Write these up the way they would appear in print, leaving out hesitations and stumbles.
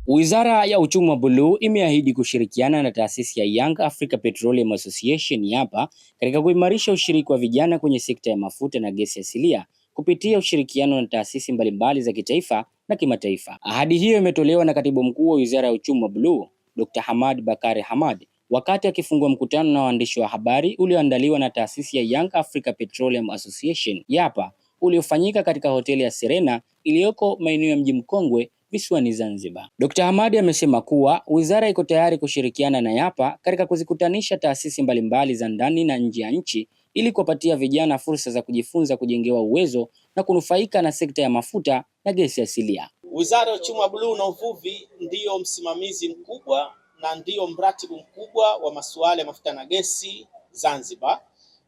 Wizara ya Uchumi wa Buluu imeahidi kushirikiana na taasisi ya Young Africa Petroleum Association YAPA katika kuimarisha ushiriki wa vijana kwenye sekta ya mafuta na gesi asilia kupitia ushirikiano na taasisi mbalimbali za kitaifa na kimataifa. Ahadi hiyo imetolewa na Katibu Mkuu wa Wizara ya Uchumi wa Buluu, Dr. Hamad Bakari Hamad, wakati akifungua mkutano na waandishi wa habari ulioandaliwa na taasisi ya Young Africa Petroleum Association YAPA uliofanyika katika hoteli ya Serena iliyoko maeneo ya Mji Mkongwe visiwani Zanzibar. Dr. Hamad amesema kuwa wizara iko tayari kushirikiana na YAPA katika kuzikutanisha taasisi mbalimbali za ndani na nje ya nchi ili kuwapatia vijana fursa za kujifunza, kujengewa uwezo na kunufaika na sekta ya mafuta na gesi asilia. Wizara ya Uchumi wa Buluu na Uvuvi ndiyo msimamizi mkubwa na ndiyo mratibu mkubwa wa masuala ya mafuta na gesi Zanzibar,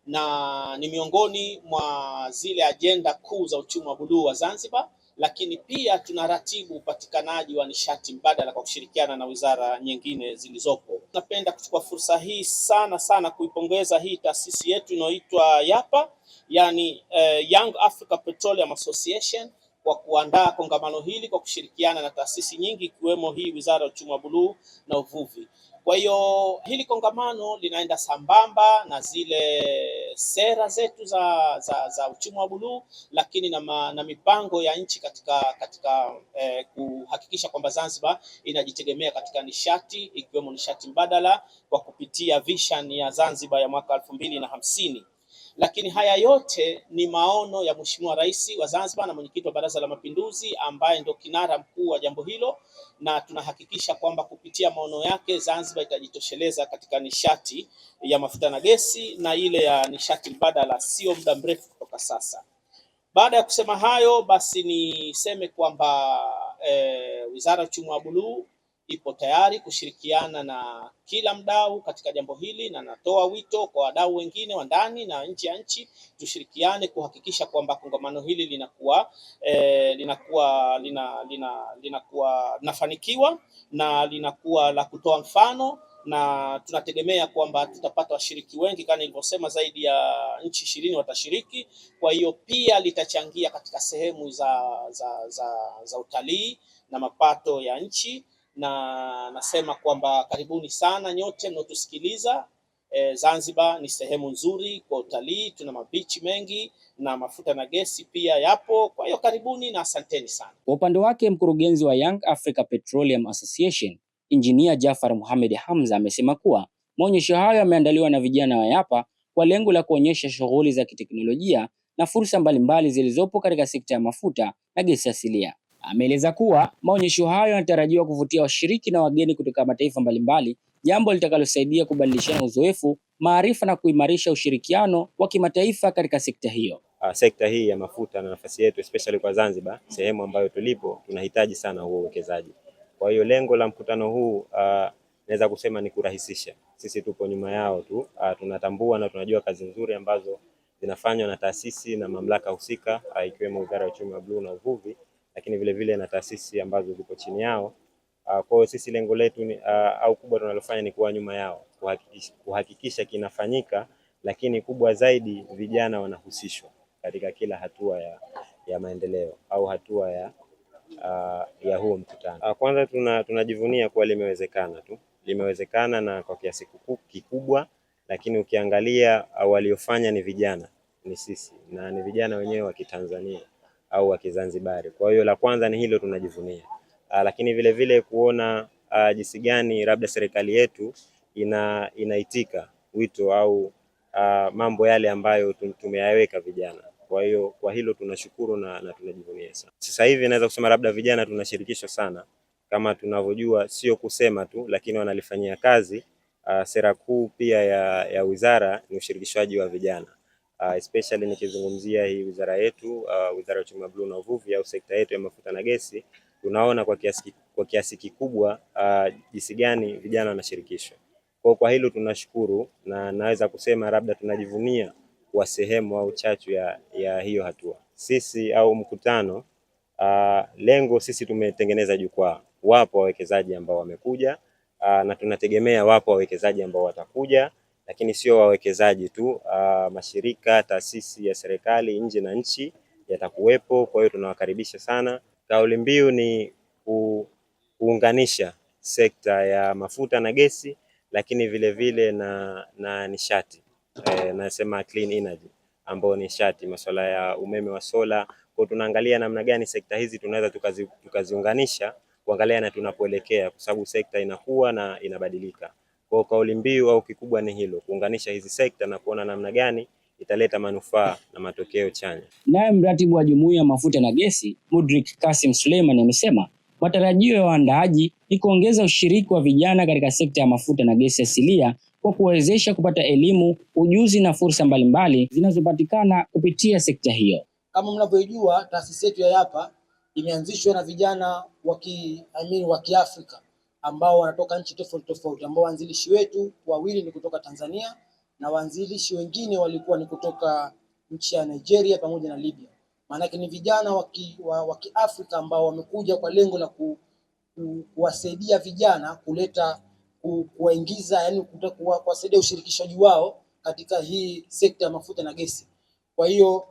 na ni miongoni mwa zile ajenda kuu za uchumi wa buluu wa Zanzibar, lakini pia tunaratibu upatikanaji wa nishati mbadala kwa kushirikiana na wizara nyingine zilizopo. Napenda kuchukua fursa hii sana kuipongeza hii taasisi yetu inayoitwa YAPA, yani Young Africa Petroleum Association, kwa kuandaa kongamano hili kwa kushirikiana na taasisi nyingi ikiwemo hii Wizara ya Uchumi wa Buluu na Uvuvi. Kwa hiyo hili kongamano linaenda sambamba na zile sera zetu za uchumi wa buluu, lakini na mipango ya nchi katika kuhakikisha kwamba Zanzibar inajitegemea katika nishati ikiwemo nishati mbadala kwa kupitia vision ya Zanzibar ya mwaka 2050. Lakini haya yote ni maono ya Mheshimiwa Rais wa Zanzibar na mwenyekiti wa Baraza la Mapinduzi ambaye ndio kinara mkuu wa jambo hilo, na tunahakikisha kwamba kupitia maono yake Zanzibar itajitosheleza katika nishati ya mafuta na gesi na ile ya nishati mbadala sio muda mrefu kutoka sasa. Baada ya kusema hayo, basi niseme kwamba Wizara ya Uchumi wa Buluu ipo tayari kushirikiana na kila mdau katika jambo hili, na natoa wito kwa wadau wengine wa ndani na nje ya nchi tushirikiane kuhakikisha kwamba kongamano hili linakuwa linafanikiwa na linakuwa la kutoa mfano, na tunategemea kwamba tutapata washiriki wengi kama nilivyosema, zaidi ya nchi 20 watashiriki. Kwa hiyo pia litachangia katika sehemu za utalii na mapato ya nchi, na nasema kwamba karibuni sana nyote mnaotusikiliza. Zanzibar ni sehemu nzuri kwa utalii, tuna mabichi mengi na mafuta na gesi pia yapo. Kwa hiyo karibuni na asanteni sana. Kwa upande wake, mkurugenzi wa Young Africa Petroleum Association Engineer Jafar Mohamed Hamza amesema kuwa maonyesho hayo yameandaliwa na vijana wa YAPA kwa lengo la kuonyesha shughuli za kiteknolojia na fursa mbalimbali zilizopo katika sekta ya mafuta na gesi asilia. Ameeleza kuwa maonyesho hayo yanatarajiwa kuvutia washiriki na wageni kutoka mataifa mbalimbali, jambo litakalosaidia kubadilishana uzoefu, maarifa na kuimarisha ushirikiano wa kimataifa katika sekta hiyo. Sekta hii ya mafuta na nafasi yetu especially kwa Zanzibar, sehemu ambayo tulipo, tunahitaji sana huo uwekezaji. Kwa hiyo lengo la mkutano huu naweza kusema ni kurahisisha. Sisi tupo nyuma yao tu, tunatambua na tunajua kazi nzuri ambazo zinafanywa na taasisi na mamlaka husika ikiwemo Wizara ya Uchumi wa Buluu na Uvuvi, lakini vile vile na taasisi ambazo zipo chini yao. Kwa hiyo sisi lengo letu ni, au kubwa tunalofanya ni kuwa nyuma yao, kuhakikisha kinafanyika, lakini kubwa zaidi vijana wanahusishwa katika kila hatua ya maendeleo au hatua ya huo mkutano. Kwanza tunajivunia kuwa limewezekana na kwa kiasi kikubwa, lakini ukiangalia waliofanya ni vijana, ni sisi, na ni vijana wenyewe wa Kitanzania au wa Kizanzibari. Kwa hiyo la kwanza ni hilo tunajivunia. Lakini vile vile kuona jinsi gani labda serikali yetu inaitika wito au mambo yale ambayo tumeyaweka vijana. Kwa hiyo kwa hilo tunashukuru na tunajivunia sana. Sasa hivi naweza kusema labda vijana tunashirikishwa sana, kama tunavyojua, sio kusema tu, lakini wanalifanyia kazi. Sera kuu pia ya wizara ni ushirikishwaji wa vijana. Especially nikizungumzia hii wizara yetu, Wizara ya Uchumi wa Buluu na Uvuvi au sekta yetu ya mafuta na gesi, tunaona kwa kiasi kikubwa jinsi gani vijana wanashirikishwa. Kwa hilo tunashukuru, na naweza kusema labda tunajivunia kwa sehemu au chachu ya hiyo hatua. Sisi au mkutano, lengo sisi tumetengeneza jukwaa. Wapo wawekezaji ambao wamekuja, na tunategemea wapo wawekezaji ambao watakuja, lakini sio wawekezaji tu, mashirika, taasisi ya serikali nje na nchi yatakuwepo. Kwa hiyo tunawakaribisha sana. Kauli mbiu ni kuunganisha sekta ya mafuta na gesi, lakini vile vile na nishati, nasema clean energy, ambao ni nishati, masuala ya umeme wa sola. Kwa tunaangalia namna gani sekta hizi tunaweza tukaziunganisha, kuangalia na tunapoelekea, kwa sababu sekta inakuwa na inabadilika. Kwa kauli mbiu au kikubwa ni hilo, kuunganisha hizi sekta na kuona namna gani italeta manufaa na matokeo chanya. Naye mratibu wa Jumuiya ya Mafuta na Gesi, Mudrik Kasim Suleiman, amesema matarajio ya waandaaji ni kuongeza ushiriki wa vijana katika sekta ya mafuta na gesi asilia kwa kuwawezesha kupata elimu, ujuzi na fursa mbalimbali zinazopatikana kupitia sekta hiyo. Kama mnavyojua, taasisi yetu ya YAPA imeanzishwa na vijana wa Kiafrika ambao wanatoka nchi tofauti tofauti, ambao waanzilishi wetu wawili ni kutoka Tanzania na waanzilishi wengine walikuwa ni kutoka nchi ya Nigeria pamoja na Libya. Maana ni vijana wa Kiafrika ambao wamekuja kwa lengo la kuwasaidia vijana kuwaingiza, yani kuwasaidia ushirikishaji wao katika hii sekta ya mafuta na gesi. Kwa hiyo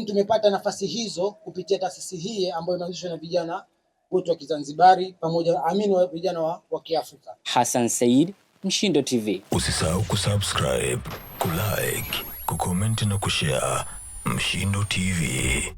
tumepata nafasi hizo kupitia taasisi hii ambayo inaanzishwa na vijana wetu wa Kizanzibari pamoja na vijana wa Kiafrika. Hassan Said, Mshindo TV. Usisahau kusubscribe, kulike, kucomment na kushare. Mshindo TV.